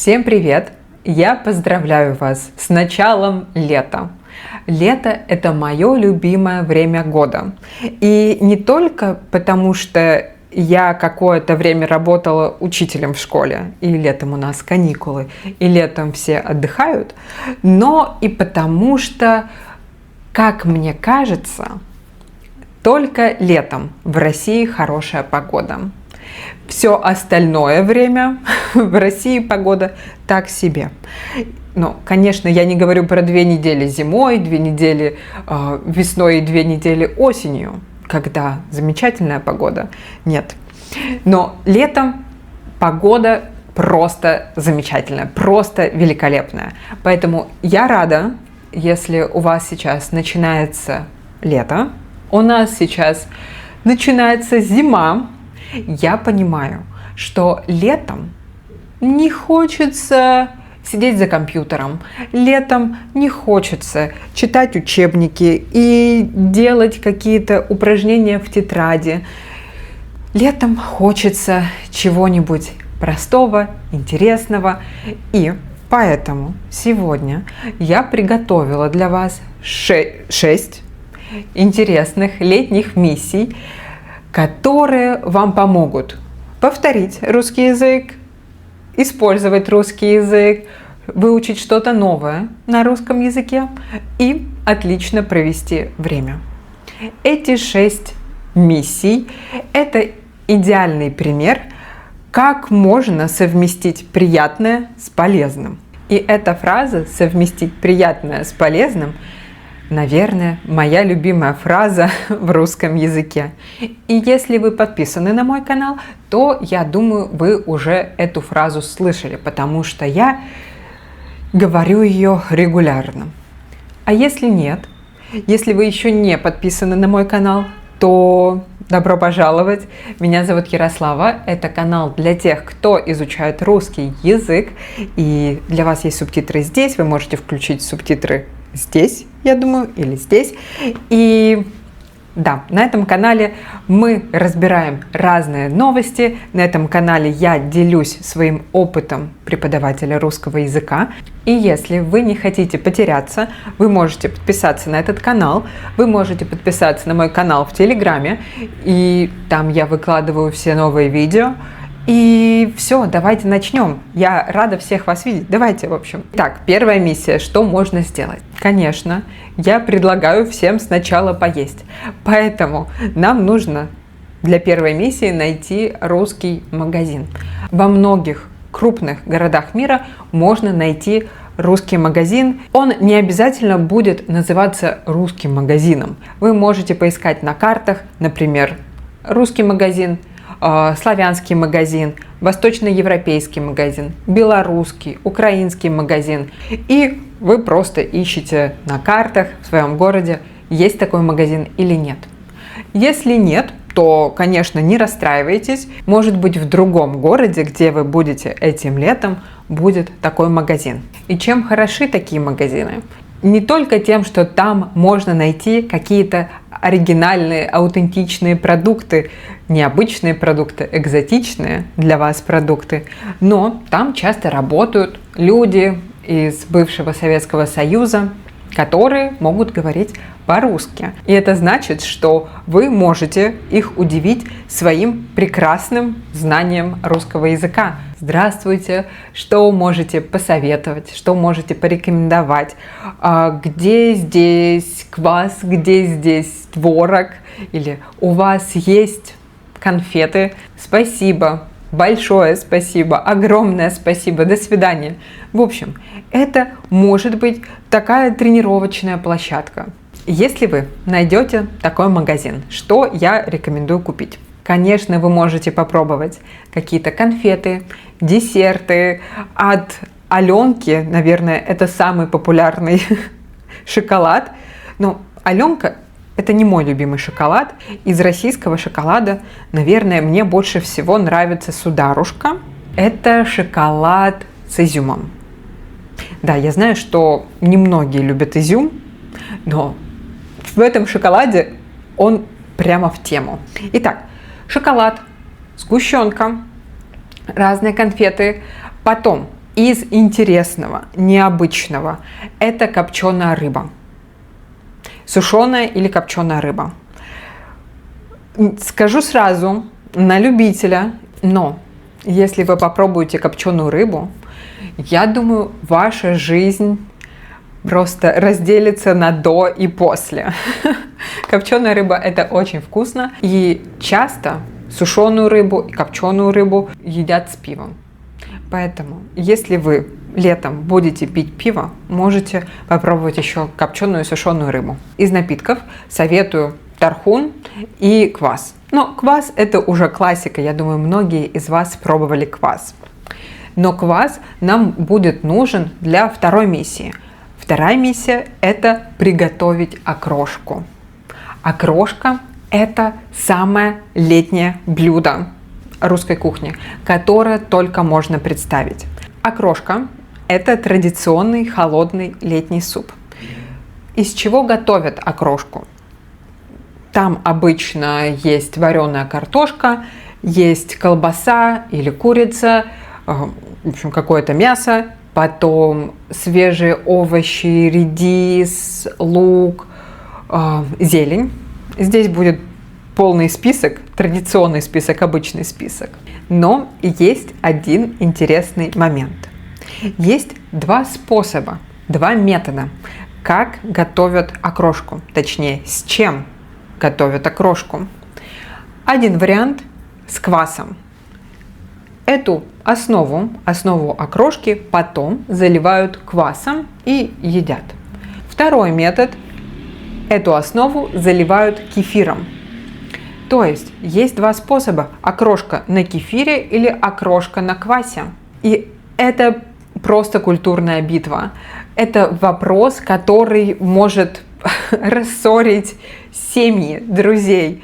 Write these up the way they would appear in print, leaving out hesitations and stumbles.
Всем привет! Я поздравляю вас с началом лета. Лето – это мое любимое время года. И не только потому, что я какое-то время работала учителем в школе, и летом у нас каникулы, и летом все отдыхают, но и потому что, как мне кажется, только летом в России хорошая погода. Все остальное время в России погода так себе. Но, конечно, я не говорю про 2 недели зимой, 2 недели весной и 2 недели осенью, когда замечательная погода. Нет. Но летом погода просто замечательная, просто великолепная. Поэтому я рада, если у вас сейчас начинается лето, у нас сейчас начинается зима. Я понимаю, что летом не хочется сидеть за компьютером, летом не хочется читать учебники и делать какие-то упражнения в тетради. Летом хочется чего-нибудь простого, интересного. И поэтому сегодня я приготовила для вас 6 интересных летних миссий, которые вам помогут повторить русский язык, использовать русский язык, выучить что-то новое на русском языке и отлично провести время. Эти 6 миссий – это идеальный пример, как можно совместить приятное с полезным. И эта фраза «совместить приятное с полезным» наверное, моя любимая фраза в русском языке. И если вы подписаны на мой канал, то, я думаю, вы уже эту фразу слышали, потому что я говорю ее регулярно. А если нет, если вы еще не подписаны на мой канал, то добро пожаловать. Меня зовут Ярослава. Это канал для тех, кто изучает русский язык. И для вас есть субтитры здесь. Вы можете включить субтитры здесь, я думаю, или здесь. И да, на этом канале мы разбираем разные новости. На этом канале я делюсь своим опытом преподавателя русского языка. И если вы не хотите потеряться, вы можете подписаться на этот канал. Вы можете подписаться на мой канал в Телеграме. И там я выкладываю все новые видео. И все, давайте начнем. Я рада всех вас видеть. Давайте, в общем. Так, первая миссия. Что можно сделать? Конечно, я предлагаю всем сначала поесть. Поэтому нам нужно для первой миссии найти русский магазин. Во многих крупных городах мира можно найти русский магазин. Он не обязательно будет называться русским магазином. Вы можете поискать на картах, например, русский магазин, славянский магазин, восточноевропейский магазин, белорусский, украинский магазин. И вы просто ищете на картах в своем городе, есть такой магазин или нет. Если нет, то, конечно, не расстраивайтесь. Может быть, в другом городе, где вы будете этим летом, будет такой магазин. И чем хороши такие магазины? Не только тем, что там можно найти какие-то оригинальные, аутентичные продукты, необычные продукты, экзотичные для вас продукты, но там часто работают люди из бывшего Советского Союза, которые могут говорить по-русски. И это значит, что вы можете их удивить своим прекрасным знанием русского языка. Здравствуйте, что можете посоветовать, что можете порекомендовать, где здесь квас, где здесь творог, или у вас есть конфеты, спасибо. Большое спасибо, огромное спасибо, до свидания. В общем, это может быть такая тренировочная площадка. Если вы найдете такой магазин, что я рекомендую купить? Конечно, вы можете попробовать какие-то конфеты, десерты. От Аленки, наверное, это самый популярный шоколад. Но Аленка — это не мой любимый шоколад. Из российского шоколада, наверное, мне больше всего нравится Сударушка. Это шоколад с изюмом. Да, я знаю, что немногие любят изюм, но в этом шоколаде он прямо в тему. Итак, шоколад, сгущенка, разные конфеты. Потом Из интересного, необычного, это копченая рыба. Сушеная или копченая рыба. Скажу сразу, на любителя, но если вы попробуете копченую рыбу, я думаю, ваша жизнь просто разделится на до и после. Копченая рыба – это очень вкусно. И часто сушеную рыбу и копченую рыбу едят с пивом. Поэтому, если вы летом будете пить пиво, можете попробовать еще копченую и сушеную рыбу. Из напитков советую тархун и квас. Но квас – это уже классика. Я думаю, многие из вас пробовали квас. Но квас нам будет нужен для второй миссии. Вторая миссия – это приготовить окрошку. Окрошка – это самое летнее блюдо русской кухни, которое только можно представить. Окрошка – это традиционный холодный летний суп. Из чего готовят окрошку? Там обычно есть вареная картошка, есть колбаса или курица, в общем, какое-то мясо, потом свежие овощи, редис, лук, зелень. Здесь будет полный список, традиционный список, обычный список. Но есть один интересный момент. Есть два способа, два метода, как готовят окрошку, точнее, с чем готовят окрошку. Один вариант с квасом. Эту основу окрошки потом заливают квасом и едят. Второй метод. Эту основу заливают кефиром. То есть два способа: окрошка на кефире или окрошка на квасе. И это просто культурная битва. Это вопрос, который может рассорить семьи, друзей.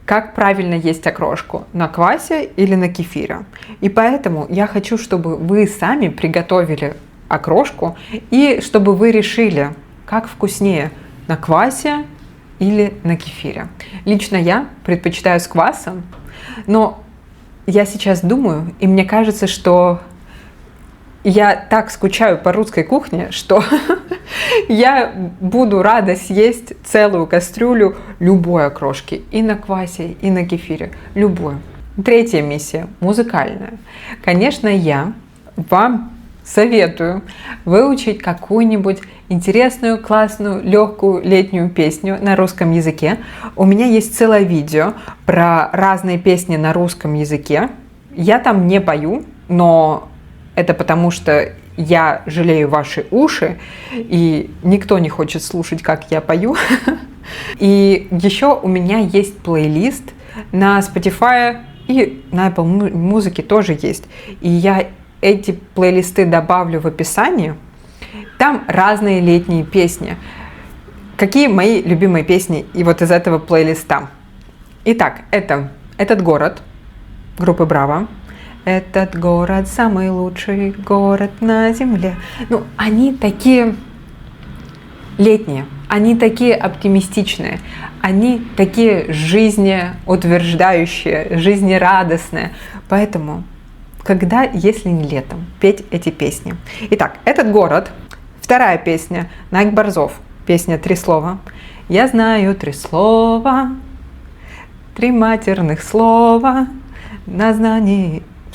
Как правильно есть окрошку? На квасе или на кефире? И поэтому я хочу, чтобы вы сами приготовили окрошку и чтобы вы решили, как вкуснее: на квасе или на кефире. Лично я предпочитаю с квасом, но я сейчас думаю, и мне кажется, что я так скучаю по русской кухне, что я буду рада съесть целую кастрюлю любой окрошки. И на квасе, и на кефире. Любую. Третья миссия. Музыкальная. Конечно, я вам советую выучить какую-нибудь интересную, классную, легкую летнюю песню на русском языке. У меня есть целое видео про разные песни на русском языке. Я там не пою, но это потому, что я жалею ваши уши, и никто не хочет слушать, как я пою. И еще у меня есть плейлист на Spotify и на Apple Music тоже есть. И я эти плейлисты добавлю в описании. Там разные летние песни. Какие мои любимые песни и вот из этого плейлиста? Итак, это «Этот город» группы «Браво». Этот город самый лучший город на земле. Ну, они такие летние, они такие оптимистичные, они такие жизнеутверждающие, жизнерадостные. Поэтому, когда, если не летом, петь эти песни. Итак, «Этот город». Вторая песня Найк Борзов. Песня «Три слова». Я знаю 3 слова, 3 матерных слова.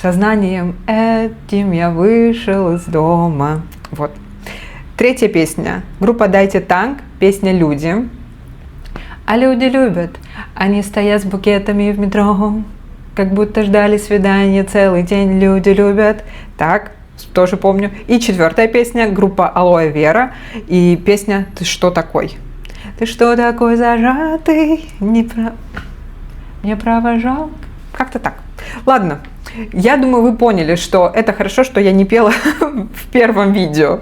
Сознанием этим я вышел из дома. Вот. Третья песня. Группа «Дайте танк». Песня «Люди». А люди любят. Они стоят с букетами в метро, как будто ждали свидания целый день. Люди любят. Так, тоже помню. И четвертая песня. Группа «Алоэ Вера». И песня «Ты что такой?» Ты что такой зажатый? Мне право жалко. Как-то так. Ладно. Я думаю, вы поняли, что это хорошо, что я не пела в первом видео.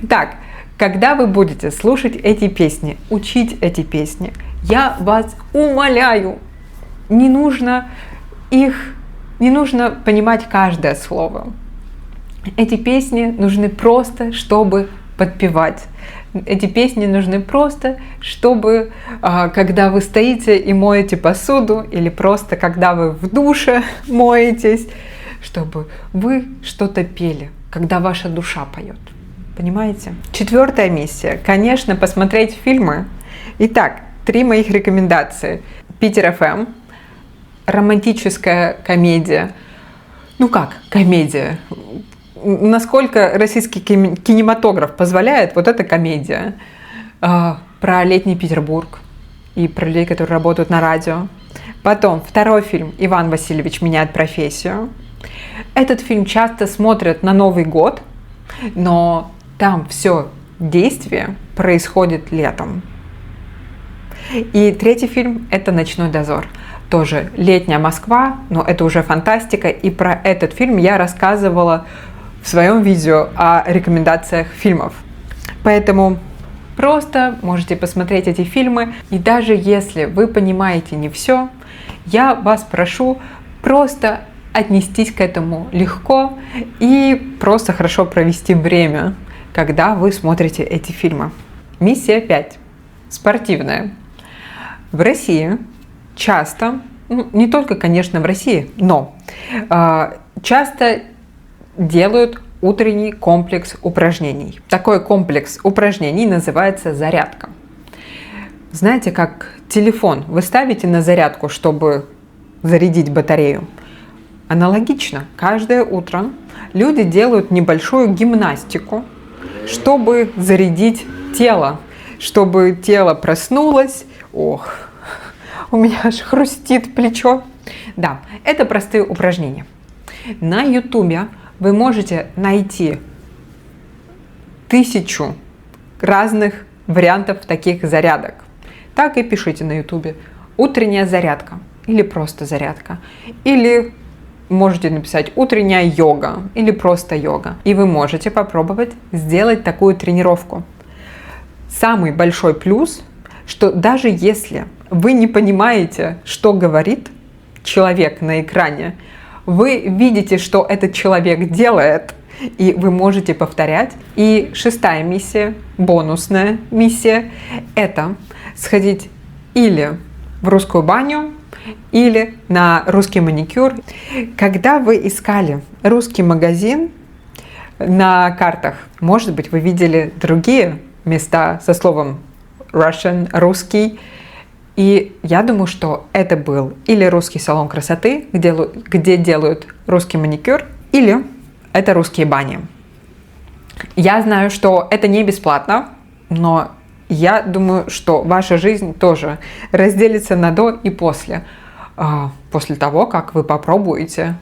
Так, когда вы будете слушать эти песни, учить эти песни, я вас умоляю, не нужно понимать каждое слово. Эти песни нужны просто, чтобы подпевать. Эти песни нужны просто, чтобы, когда вы стоите и моете посуду, или просто когда вы в душе моетесь, чтобы вы что-то пели. когда ваша душа поет. Понимаете? 4-я миссия. Конечно, посмотреть фильмы. Итак, 3 моих рекомендации. Питер ФМ. Романтическая комедия. Ну как комедия? Насколько российский кинематограф позволяет, вот эта комедия. Про летний Петербург и про людей, которые работают на радио. Потом 2-й фильм «Иван Васильевич меняет профессию». Этот фильм часто смотрят на Новый год, но там все действие происходит летом. И 3-й фильм – это «Ночной дозор». Тоже летняя Москва, но это уже фантастика. И про этот фильм я рассказывала в своем видео о рекомендациях фильмов. Поэтому просто можете посмотреть эти фильмы. И даже если вы понимаете не все, я вас прошу просто отнестись к этому легко и просто хорошо провести время, когда вы смотрите эти фильмы. Миссия 5. Спортивная. В России часто, не только, конечно, в России, но часто делают утренний комплекс упражнений. Такой комплекс упражнений называется зарядка. Знаете, как телефон вы ставите на зарядку, чтобы зарядить батарею? Аналогично, каждое утро люди делают небольшую гимнастику, чтобы зарядить тело, чтобы тело проснулось. Ох, у меня аж хрустит плечо. Да, это простые упражнения. На YouTube вы можете найти 1000 разных вариантов таких зарядок. Так и пишите на YouTube «утренняя зарядка» или просто зарядка. Или можете написать «утренняя йога» или просто йога. И вы можете попробовать сделать такую тренировку. Самый большой плюс, что даже если вы не понимаете, что говорит человек на экране, вы видите, что этот человек делает, и вы можете повторять. И 6-я миссия, бонусная миссия, это сходить или в русскую баню, или на русский маникюр. Когда вы искали русский магазин на картах, может быть, вы видели другие места со словом Russian, русский. И я думаю, что это был или русский салон красоты, где делают русский маникюр, или это русские бани. Я знаю, что это не бесплатно, но я думаю, что ваша жизнь тоже разделится на до и после. После того, как вы попробуете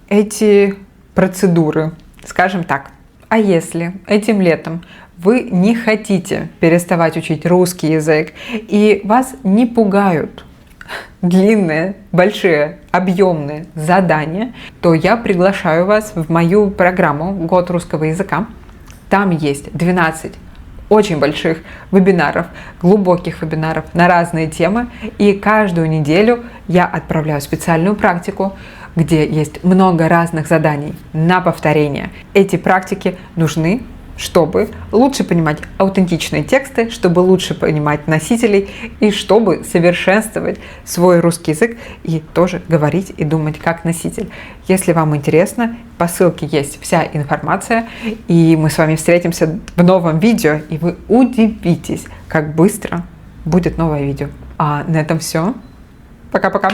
эти процедуры, скажем так. А если этим летом вы не хотите переставать учить русский язык и вас не пугают длинные, большие, объемные задания, то я приглашаю вас в мою программу «Год русского языка». Там есть 12 очень больших вебинаров, глубоких вебинаров на разные темы. И каждую неделю я отправляю специальную практику, где есть много разных заданий на повторение. Эти практики нужны, чтобы лучше понимать аутентичные тексты, чтобы лучше понимать носителей и чтобы совершенствовать свой русский язык и тоже говорить и думать как носитель. Если вам интересно, по ссылке есть вся информация, и мы с вами встретимся в новом видео, и вы удивитесь, как быстро будет новое видео. А на этом все. Пока-пока.